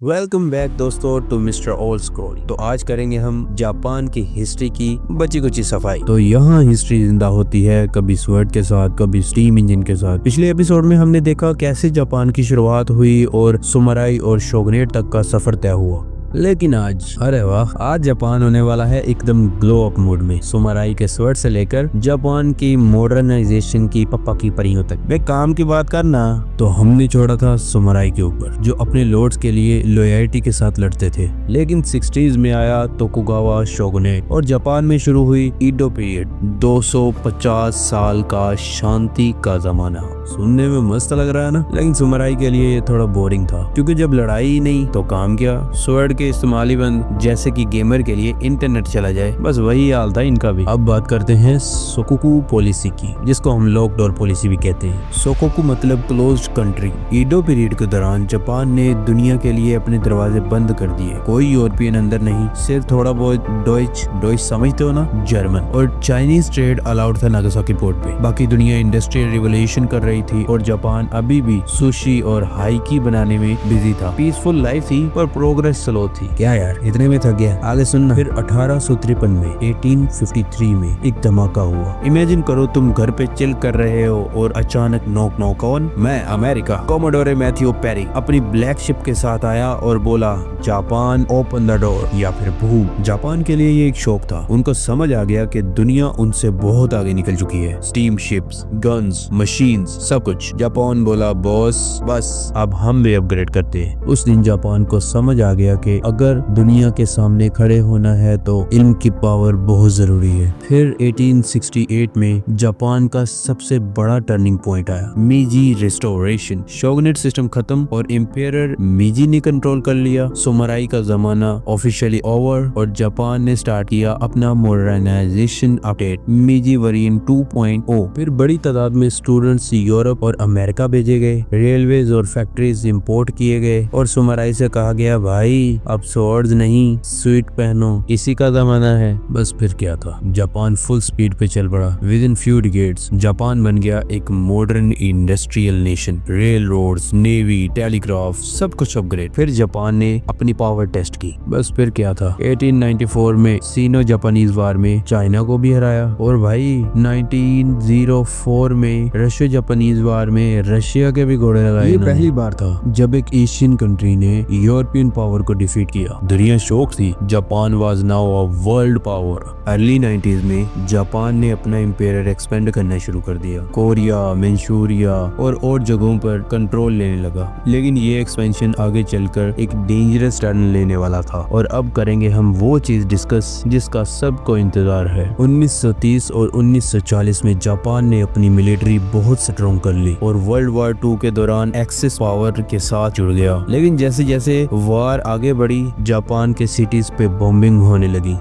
Welcome back दोस्तों to mister old scroll. तो आज करेंगे हम जापान की हिस्ट्री की बची कुची सफाई। तो यहाँ हिस्ट्री जिंदा होती है, कभी स्वर्ड के साथ, कभी स्टीम इंजन के साथ। पिछले एपिसोड में हमने देखा कैसे जापान की शुरुआत हुई और सुमराई और शोगनेट तक का सफर तय हुआ। लेकिन आज, अरे वाह, आज जापान होने वाला है एकदम ग्लो अप मूड में। सुमराई के स्वर्ड से लेकर जापान की मॉडर्नाइजेशन की पप्पा की परियों तक। वे काम की बात करना तो हमने छोड़ा था सुमराई के ऊपर, जो अपने लॉर्ड्स के लिए लॉयल्टी के साथ लड़ते थे। लेकिन 60s में आया तोकुगावा शोगुनेट और जापान में शुरू हुई ईडो पीरियड। 250 साल का शांति का जमाना। सुनने में मस्त लग रहा है ना, लेकिन सुमराई के लिए ये थोड़ा बोरिंग था, क्योंकि जब लड़ाई ही नहीं तो काम क्या, स्वर्ड के इस्तेमाल ही बंद। जैसे कि गेमर के लिए इंटरनेट चला जाए, बस वही हाल था इनका भी। अब बात करते हैं सोकोकु पॉलिसी की, जिसको हम लॉकडाउन पॉलिसी भी कहते हैं। सोकोकु मतलब क्लोज्ड कंट्री। ईडो पीरियड के दौरान जापान ने दुनिया के लिए अपने दरवाजे बंद कर दिए। कोई यूरोपियन अंदर नहीं, सिर्फ थोड़ा बहुत डॉइच समझते हो ना, जर्मन और चाइनीज ट्रेड अलाउड था नागासाकी पोर्ट पे। बाकी दुनिया इंडस्ट्रियल रिवोल्यूशन कर रही थी और जापान अभी भी सुशी और हाइकी बनाने में बिजी था। पीसफुल लाइफ थी पर प्रोग्रेस स्लो थी। क्या यार, इतने में थक गया, आगे सुनना। फिर 1853 में 1853 में एक धमाका हुआ। इमेजिन करो तुम घर पे चिल कर रहे हो और अचानक नॉक नॉक ऑन। मैं अमेरिका कोमोडोरे मैथ्यू पेरी अपनी ब्लैक शिप के साथ आया और बोला, जापान ओपन द डोर, या फिर बूम। जापान के लिए ये एक शौक था। उनको समझ आ गया कि दुनिया उनसे बहुत आगे निकल चुकी है। स्टीम शिप्स, गन्स, मशीन्स, सब कुछ। जापान बोला, बॉस बस अब हम भी अपग्रेड करते हैं। उस दिन जापान को समझ आ गया कि अगर दुनिया के सामने खड़े होना है तो इल्म की पावर बहुत जरूरी है। फिर 1868 में जापान का सबसे बड़ा टर्निंग पॉइंट आया, मीजी रिस्टोरेशन। शोगनेट सिस्टम खत्म और एम्पायर मीजी ने कंट्रोल कर लिया। सुमराई का जमाना ऑफिशियली ओवर और जापान ने स्टार्ट किया अपना मॉडर्नाइजेशन अपडेट, मीजी वेरिएंट 2.0। फिर बड़ी तादाद में स्टूडेंट्स यूरोप और अमेरिका भेजे गए, रेलवेज और फैक्ट्रीज इंपोर्ट किए गए और सुमराई से कहा गया, भाई अब स्वर्ड्स नहीं, स्वीट पहनो, इसी का जमाना है। बस फिर क्या था, जापान फुल स्पीड पे चल पड़ा। Within few decades Japan बन गया एक modern industrial nation. Railroads, navy, telegraph, सब कुछ अपग्रेड। फिर जापान ने अपनी पावर टेस्ट की। बस फिर क्या था, 1894 में सीनो जापानीज वार में चाइना को भी हराया और भाई 1904 में रशिया जापानीज वार में रशिया के भी घोड़े लगाए। ये पहली बार था जब एक एशियन कंट्री ने यूरोपियन पावर को डिफीट किया। दुनिया शौक थी, Japan was now a world power. Early 90s में जापान ने अपना एम्पायर एक्सपेंड करना शुरू कर दिया। कोरिया, मंचूरिया और जगहों पर कंट्रोल लेने लगा। लेकिन ये एक्सपेंशन आगे चलकर एक डेंजरस टर्न लेने वाला था और अब करेंगे हम वो चीज डिस्कस जिसका सबको इंतजार है। 1930 और 1940 में जापान ने अपनी मिलिट्री बहुत स्ट्रॉन्ग कर ली और वर्ल्ड वॉर 2 के दौरान एक्सिस पावर के साथ जुड़ गया। लेकिन जैसे जैसे वार आगे बढ़ी, जापान के सिटीज पे बॉम्बिंग होने लगी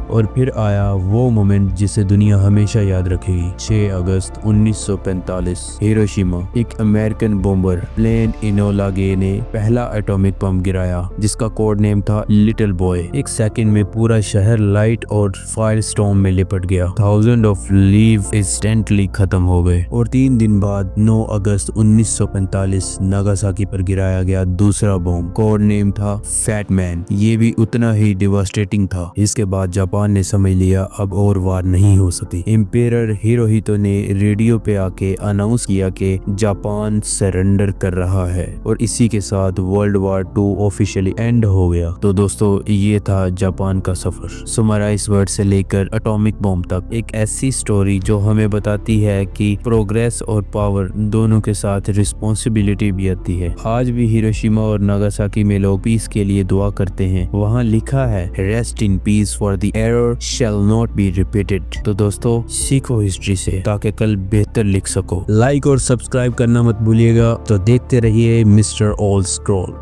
और फिर आया वो मोमेंट जिसे दुनिया हमेशा याद रखेगी। 6 अगस्त 1945 हिरोशिमा। एक अमेरिकन बॉम्बर प्लेन इनोला गे ने पहला एटॉमिक बम गिराया, जिसका कोड नेम था लिटिल बॉय। एक सेकंड में पूरा शहर लाइट और फायर स्टॉर्म में लिपट गया। थाउजेंड ऑफ लीव इंस्टेंटली खत्म हो गए और 3 दिन बाद 9 अगस्त 1945 नागासाकी पर गिराया गया दूसरा बम। कोड नेम था फैट मैन। ये भी उतना ही डिवास्टेटिंग था। इसके बाद जापान ने समझ लिया अब और वार नहीं हो सकती। एम्पायर हिरोहितो ने रेडियो पे आके अनाउंस किया कि जापान सरेंडर कर रहा है और इसी के साथ वर्ल्ड वॉर 2 ऑफिशियली एंड हो गया। तो दोस्तों, ये था जापान का सफर, सुमराई स्वर्ड से लेकर एटॉमिक बॉम्ब तक। एक ऐसी स्टोरी जो हमें बताती है कि प्रोग्रेस और पावर दोनों के साथ रिस्पॉन्सिबिलिटी भी आती है। आज भी हिरोशिमा और नागासाकी में लोग पीस के लिए दुआ करते हैं। वहाँ लिखा है, rest in peace for the error shall not be repeated। तो दोस्तों, सीखो हिस्ट्री से ताकि कल बेहतर लिख सको। लाइक और सब्सक्राइब करना मत भूलिएगा। तो देखते रहिए मिस्टर ओल्ड स्क्रॉल।